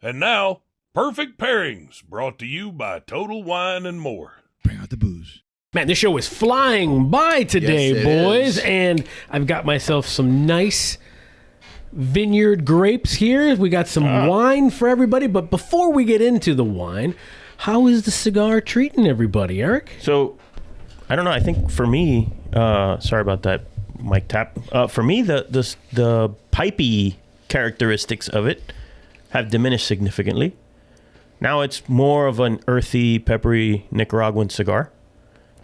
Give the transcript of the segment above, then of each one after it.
And now, Perfect Pairings, brought to you by Total Wine and More. Bring out the booze. Man, this show is flying by today, Yes, it boys. is. And I've got myself some nice Vineyard grapes here. We got some wine for everybody. But before we get into the wine, how is the cigar treating everybody, Eric? So, I don't know. I think for me, sorry about that, mic tap. For me, the pipey characteristics of it have diminished significantly. Now it's more of an earthy, peppery Nicaraguan cigar.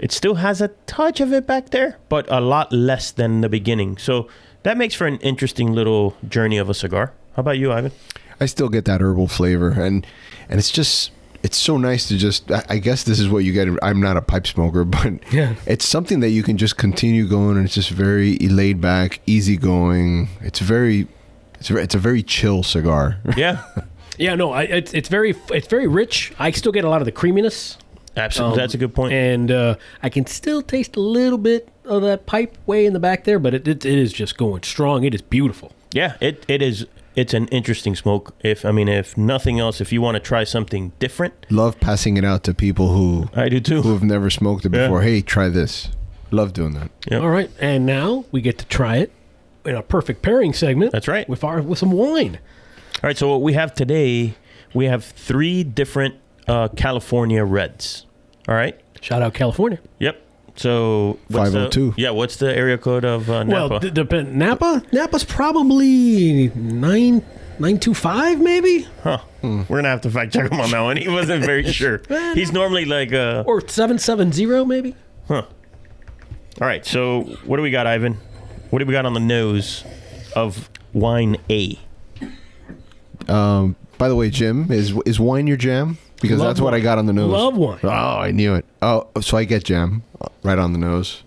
It still has a touch of it back there, but a lot less than the beginning. So that makes for an interesting little journey of a cigar. How about you, Ivan? I still get that herbal flavor, and it's so nice to just, I guess this is what you get. I'm not a pipe smoker, but it's something that you can just continue going, and it's just very laid back, easy going. It's a very chill cigar. Yeah. Yeah, no, it's very rich. I still get a lot of the creaminess. Absolutely. That's a good point. And I can still taste a little bit of that pipe way in the back there, but it is just going strong. It is beautiful. Yeah, it is. It's an interesting smoke. If nothing else, if you want to try something different. Love passing it out to people who I do too. who have never smoked it before. Yeah. Hey, try this. Love doing that. Yep. All right, and now we get to try it in a perfect pairing segment. That's right. With some wine. All right, so what we have today, we have 3 different California reds. All right? Shout out California. Yep. So what's 502. What's the area code of Napa? Well, Napa's probably 925 maybe? Huh. We're going to have to fact check him on that one. He wasn't very sure. He's normally like... or 770 maybe? Huh. All right, so what do we got, Ivan? What do we got on the nose of wine A? By the way, Jim, is wine your jam? Because Love that's what wine. I got on the nose. Love wine. Oh, I knew it. Oh, so I get jam right on the nose.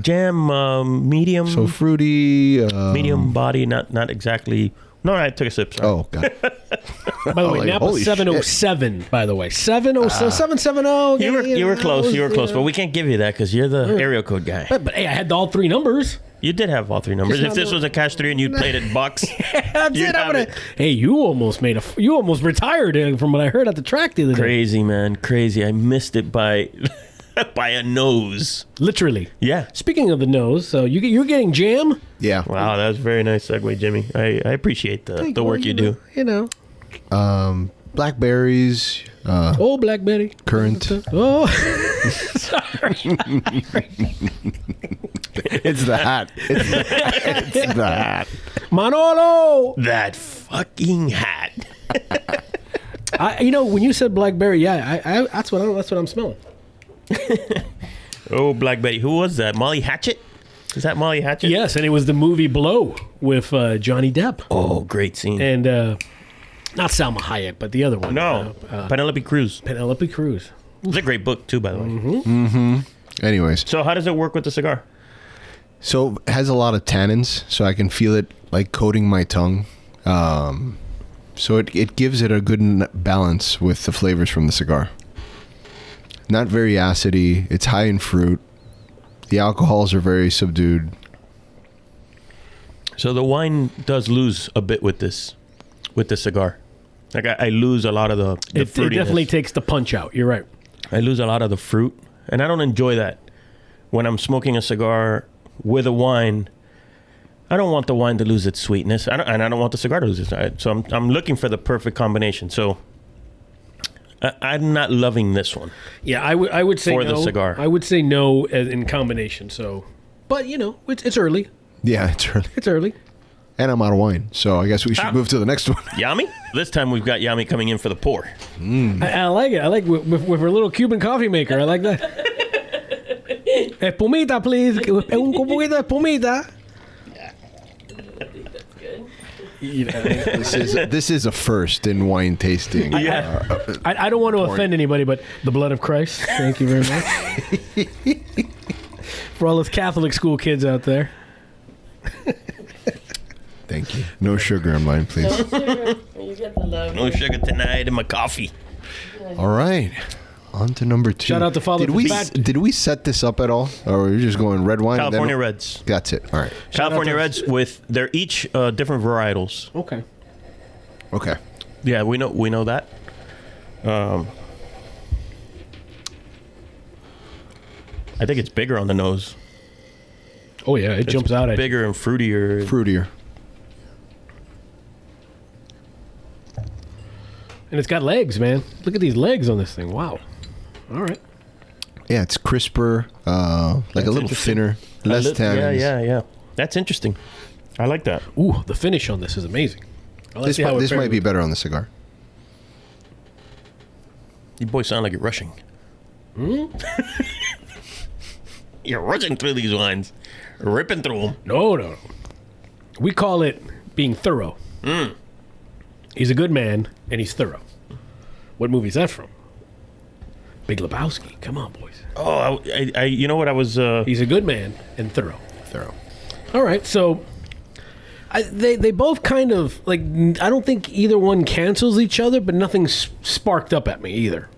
Jam, medium. So fruity. Medium body, not exactly. No, I took a sip. Sorry. Oh, God. By the way, Napa holy 707, by the way. 770. You were close. You were close, but we can't give you that because you're the area code guy. But hey, I had all 3 numbers. You did have all 3 numbers. If this was a cash 3 and you played it bucks, you'd have it. Hey, you almost retired from what I heard at the track the other day. Crazy, man. Crazy. I missed it by by a nose. Literally. Yeah. Speaking of the nose, so you're getting jam? Yeah. Wow, that was a very nice segue, Jimmy. I appreciate the work you do. You know. Blackberries. Blackberry. Currant. Oh. Sorry. It's the hat. It's the hat. Manolo. That fucking hat. When you said blackberry, I that's what I'm smelling. Oh, Blackberry. Who was that? Molly Hatchet? Is that Molly Hatchet? Yes, and it was the movie Blow with Johnny Depp. Oh, great scene. And not Salma Hayek, but the other one. No, Penelope Cruz. Penelope Cruz. It's a great book, too, by the way. Mm-hmm. Anyways. So how does it work with the cigar? So it has a lot of tannins, so I can feel it like coating my tongue. So it gives it a good balance with the flavors from the cigar. Not very acidy. It's high in fruit. The alcohols are very subdued. So the wine does lose a bit with this cigar. Like I lose a lot of the fruitiness. It definitely takes the punch out. You're right. I lose a lot of the fruit, and I don't enjoy that. When I'm smoking a cigar with a wine, I don't want the wine to lose its sweetness, and I don't want the cigar to lose its. So I'm looking for the perfect combination. So I'm not loving this one. Yeah, I would say for no. the cigar. I would say no in combination. So, but it's early. Yeah, it's early. It's early. And I'm out of wine, so I guess we should move to the next one. Yami? This time we've got Yami coming in for the pour. I like it. I like with her little Cuban coffee maker. I like that. Espumita, please. Un poquito de espumita. This is a first in wine tasting. Yeah. I don't want to offend anybody, but the blood of Christ. Thank you very much. For all those Catholic school kids out there. Thank you. No sugar in mine, please. No sugar. You get the love. No sugar tonight in my coffee. All right. On to number 2. Shout out to Father Fitzpatrick. Did we set this up at all? Or were we just going red wine? California Reds. That's it. All right. California Reds they're each different varietals. Okay. Okay. Yeah, we know that. I think it's bigger on the nose. Oh yeah, it jumps out at you. Bigger and fruitier. And it's got legs, man. Look at these legs on this thing. Wow. All right. Yeah, it's crisper, like a little thinner, less tannins. Yeah. That's interesting. I like that. Ooh, the finish on this is amazing. This might be better on the cigar. You boys sound like you're rushing. You're rushing through these wines. Ripping through them. No. We call it being thorough. He's a good man, and he's thorough. What movie is that from? Big Lebowski. Come on, boys. Oh, I you know what I was... He's a good man and thorough. Thorough. All right, so... They both kind of, like, I don't think either one cancels each other, but nothing sparked up at me either.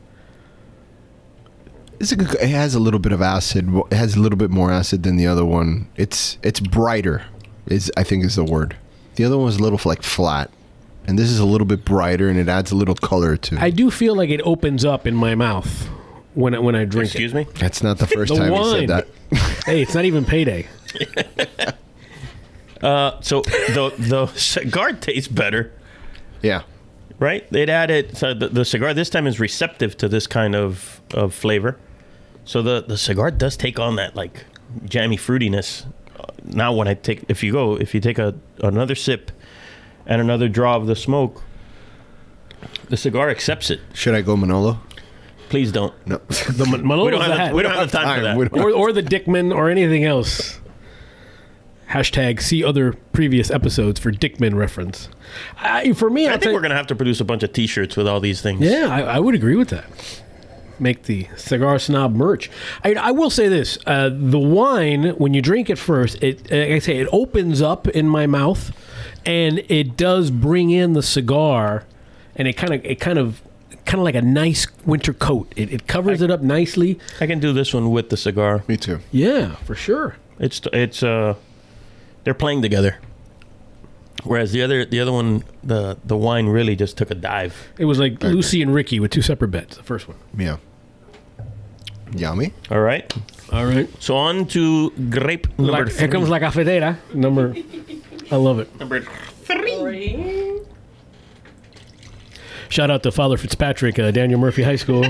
It has a little bit of acid. It has a little bit more acid than the other one. It's brighter, I think is the word. The other one was a little like flat, and this is a little bit brighter, and it adds a little color to it. I do feel like it opens up in my mouth when I drink Excuse it. me? That's not the first time you said that. Hey, it's not even payday. So the cigar tastes better, Yeah. right? They'd added... So the cigar this time is receptive to this kind of flavor. So the cigar does take on that, like, jammy fruitiness. Now when if you take another sip and another draw of the smoke, the cigar accepts it. Should I go Manolo? Please don't. No. The Manolo's We don't the hat. have the time for that. Or the Dickman or anything else. Hashtag see other previous episodes for Dickman reference. For me, I think we're going to have to produce a bunch of T-shirts with all these things. Yeah, I would agree with that. Make the Cigar Snob merch. I will say this: the wine, when you drink it first, it opens up in my mouth, and it does bring in the cigar, and it kind of like a nice winter coat. It covers it up nicely. I can do this one with the cigar. Me too. Yeah, for sure. It's they're playing together. Whereas the other one, the wine really just took a dive. It was like Lucy and Ricky with two separate beds. The first one. Yeah. Yummy. All right. So on to grape number 3. Here comes La Cafetera. I love it. Number 3. Shout out to Father Fitzpatrick, Daniel Murphy High School.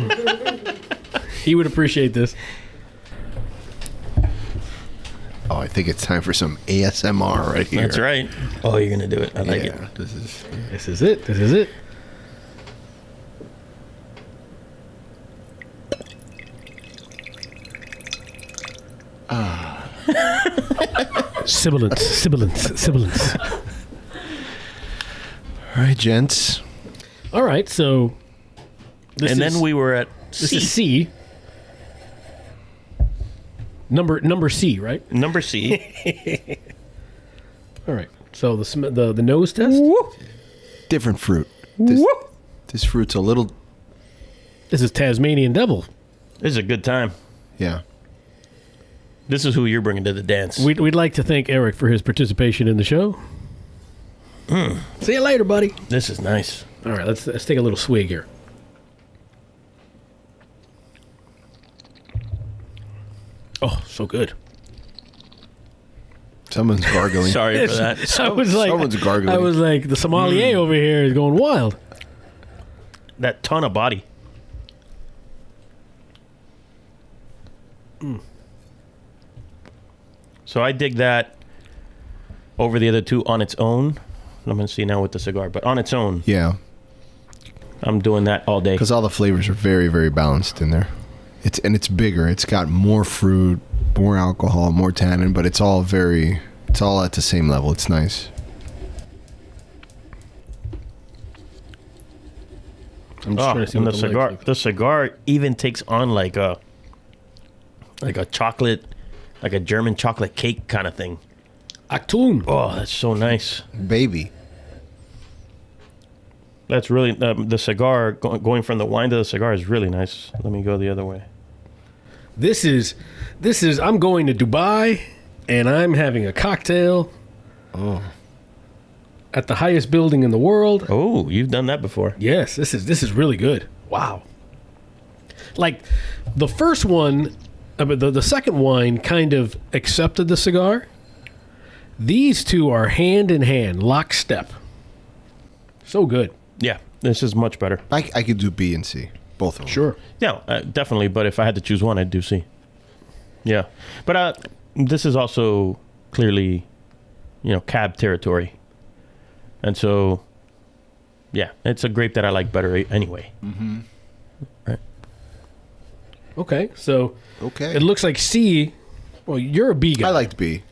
He would appreciate this. Oh, I think it's time for some ASMR right here. That's right. Oh, you're gonna do it. I like it. This is it. This is it. Sibilance. all right, gents. All right, so Then we were at this C. is C. Number C, right? Number C. All right. So the nose test. Different fruit. This fruit's a little... This is Tasmanian Devil. This is a good time. Yeah. This is who you're bringing to the dance. We'd like to thank Eric for his participation in the show. See you later, buddy. This is nice. All right, let's take a little swig here. Oh, so good. Someone's gargling. Sorry for that. Someone's gargling. I was like, the sommelier over here is going wild. That ton of body. So I dig that over the other two on its own. I'm going to see now with the cigar, but on its own, Yeah. I'm doing that all day. Because all the flavors are very, very balanced in there. It's bigger. It's got more fruit, more alcohol, more tannin, but it's all at the same level. It's nice. I'm just trying to see and what the legs cigar. look. The cigar even takes on like a chocolate, like a German chocolate cake kind of thing. Achtung. Oh, that's so nice. Baby. That's really the cigar going from the wine to the cigar is really nice. Let me go the other way. This is. I'm going to Dubai, and I'm having a cocktail. At the highest building in the world. Oh, you've done that before. Yes, this is really good. Wow. Like the first one, the second wine kind of accepted the cigar. These two are hand in hand, lockstep. So good. Yeah, this is much better. I could do B and C, both of them. Sure. Yeah, definitely. But if I had to choose one, I'd do C. Yeah, but this is also clearly, cab territory, and so, yeah, it's a grape that I like better anyway. Mm-hmm. Right. Okay, so Okay. it looks like C. Well, you're a B guy. I liked B.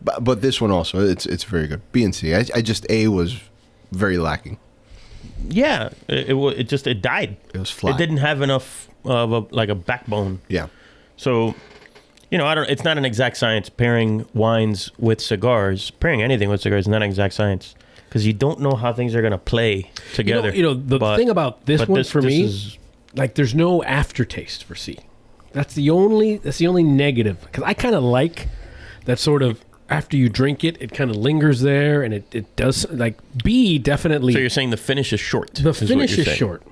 But this one also, it's very good. B and C. I just A was very lacking. Yeah, it died. It was flat. It didn't have enough of a backbone. Yeah. So, it's not an exact science pairing wines with cigars. Pairing anything with cigars is not an exact science because you don't know how things are going to play together. The thing about this one for me is like there's no aftertaste for C. That's the only negative because I kind of like that sort of after you drink it, it kind of lingers there and it does like B definitely. So you're saying the finish is short. The finish is short.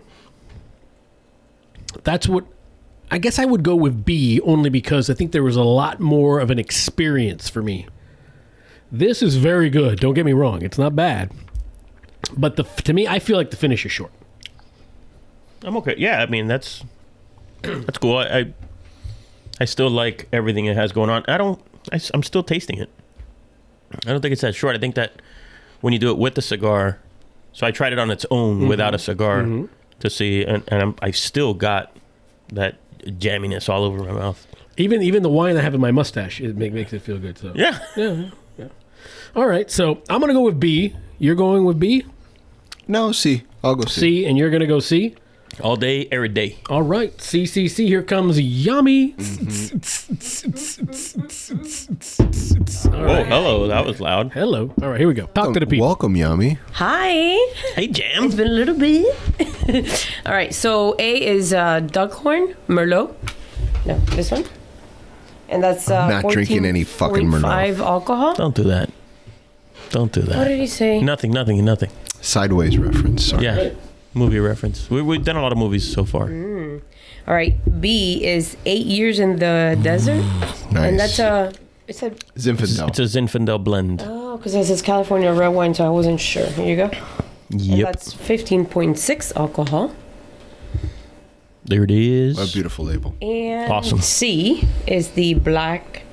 That's what. I guess I would go with B only because I think there was a lot more of an experience for me. This is very good. Don't get me wrong. It's not bad. But to me, I feel like the finish is short. I'm okay. Yeah, I mean, that's cool. I still like everything it has going on. I'm still tasting it. I don't think it's that short. I think that when you do it with the cigar, so I tried it on its own without a cigar to see, and I still got that jamminess all over my mouth. Even the wine I have in my mustache, it makes it feel good. So Yeah. All right, so I'm gonna go with B. You're going with B. No, C. I'll go C. C, and you're gonna go C. All day, every day. All right, C. Here comes Yummy. Oh, hello. That was loud. Hello. All right, here we go. Talk to the people. Welcome, Yummy. Hi. Hey, Jam. It's been a little bit. All right, so A is Duckhorn, Merlot. No, this one. And that's Not drinking any fucking Merlot. 5 alcohol. Don't do that. Don't do that. What did he say? Nothing. Sideways reference. Sorry. Yeah. Movie reference. We've done a lot of movies so far. All right, B is 8 years in the desert. Nice. And that's it's a Zinfandel. It's a Zinfandel blend. because it says California red wine, so I wasn't sure. Here you go. And Yep. that's 15.6 alcohol. There it is. A beautiful label. And Awesome. C is the black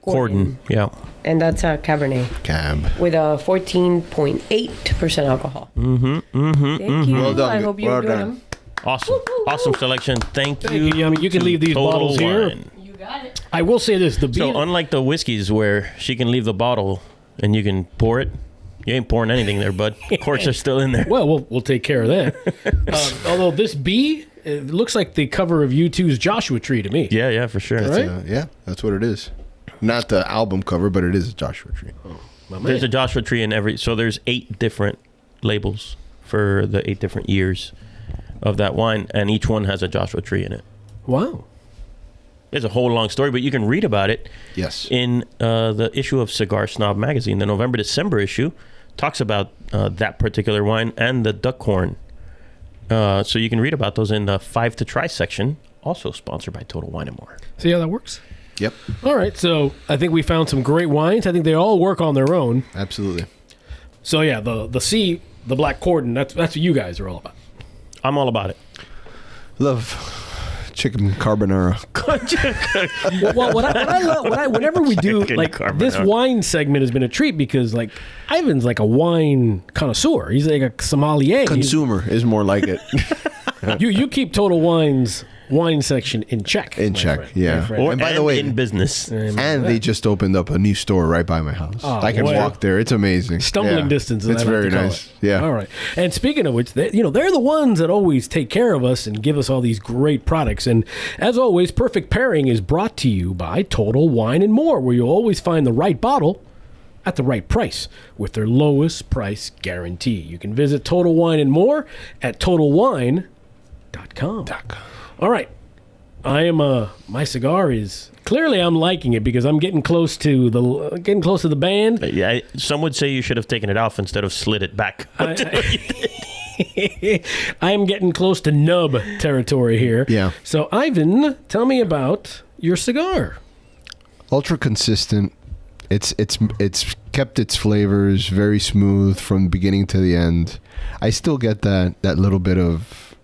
Cordon. Yeah. and that's a Cabernet Cab. with a 14.8% alcohol. Thank you. Well done. I hope you Well enjoy done. them. Awesome. Awesome selection. Thank you. Thank you, Yummy. You can to leave these Total bottles here. Wine. You got it. I will say this: the So beer. unlike the whiskeys where she can leave the bottle and you can pour it, you ain't pouring anything there, bud. Corks are still in there. Well, we'll take care of that. Although this B, it looks like the cover of U2's Joshua Tree to me. Yeah, for sure. Right? Yeah, that's what it is. Not the album cover, but it is a Joshua Tree. My man. There's a Joshua Tree in every. So there's 8 different labels for the 8 different years of that wine, and each one has a Joshua Tree in it. Wow. It's a whole long story, but you can read about it Yes. in the issue of Cigar Snob magazine. The November-December issue talks about that particular wine and the Duckhorn. So you can read about those in the 5 to Try section, also sponsored by Total Wine & More. See how that works? Yep. All right. So I think we found some great wines. I think they all work on their own. Absolutely. So yeah, the C, the black Cordon. That's what you guys are all about. I'm all about it. Love chicken carbonara. Well, what I love, whenever we do Chicken like carbonara. this wine segment has been a treat because like Ivan's like a wine connoisseur. He's like a sommelier. Consumer is more like it. You keep Total Wine's wine section in check. In my check, friend. yeah. My friend. Or And by the and way- in business. And they just opened up a new store right by my house. Oh, I can boy. walk there. It's amazing. Stumbling Yeah. distance. as It's I like very to call nice. it. Yeah. All right. And speaking of which, they're the ones that always take care of us and give us all these great products. And as always, Perfect Pairing is brought to you by Total Wine & More, where you'll always find the right bottle at the right price with their lowest price guarantee. You can visit Total Wine and More at TotalWine.com. All right. My cigar is clearly I'm liking it because I'm getting close to the band. Yeah, some would say you should have taken it off instead of slid it back. I'm getting close to nub territory here. Yeah. So Ivan, tell me about your cigar. Ultra consistent. It's kept its flavors very smooth from beginning to the end. I still get that little bit of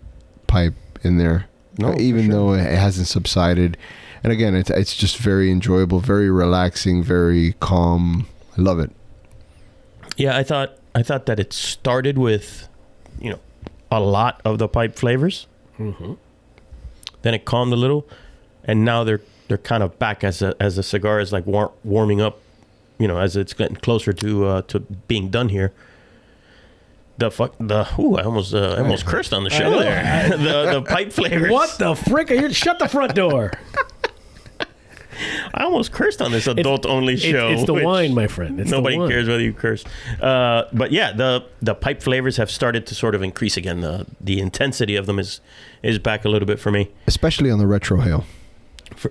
pipe in there. Even though it hasn't subsided. And again, it's just very enjoyable, very relaxing, very calm. I love it. Yeah, I thought that it started with, a lot of the pipe flavors. Mm-hmm. Then it calmed a little, and now they're kind of back as the cigar is like warming up, as it's getting closer to being done here. I almost cursed on the show there. The pipe flavors. What the frick? Shut the front door. I almost cursed on this adult-only show. It's the wine, my friend. Nobody cares whether you curse. But yeah, the pipe flavors have started to sort of increase again. The intensity of them is back a little bit for me. Especially on the retro hail.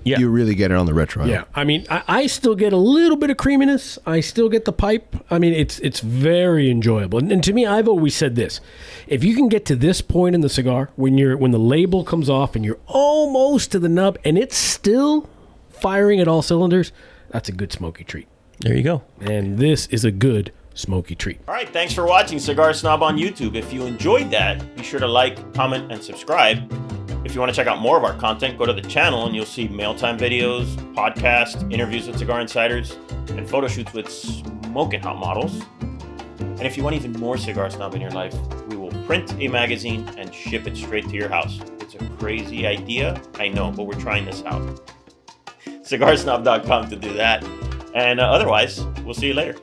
You really get it on the retro. Yeah, I mean, I still get a little bit of creaminess. I still get the pipe. I mean, it's very enjoyable. And to me, I've always said this: if you can get to this point in the cigar, when the label comes off and you're almost to the nub, and it's still firing at all cylinders, that's a good smoky treat. There you go. And this is a good smoky treat. All right, thanks for watching Cigar Snob on YouTube. If you enjoyed that, be sure to like, comment, and subscribe. If you want to check out more of our content, go to the channel and you'll see mail time videos, podcasts, interviews with cigar insiders, and photo shoots with smoking hot models. And if you want even more Cigar Snob in your life, we will print a magazine and ship it straight to your house. It's a crazy idea, I know, but we're trying this out. CigarSnob.com to do that. And otherwise, we'll see you later.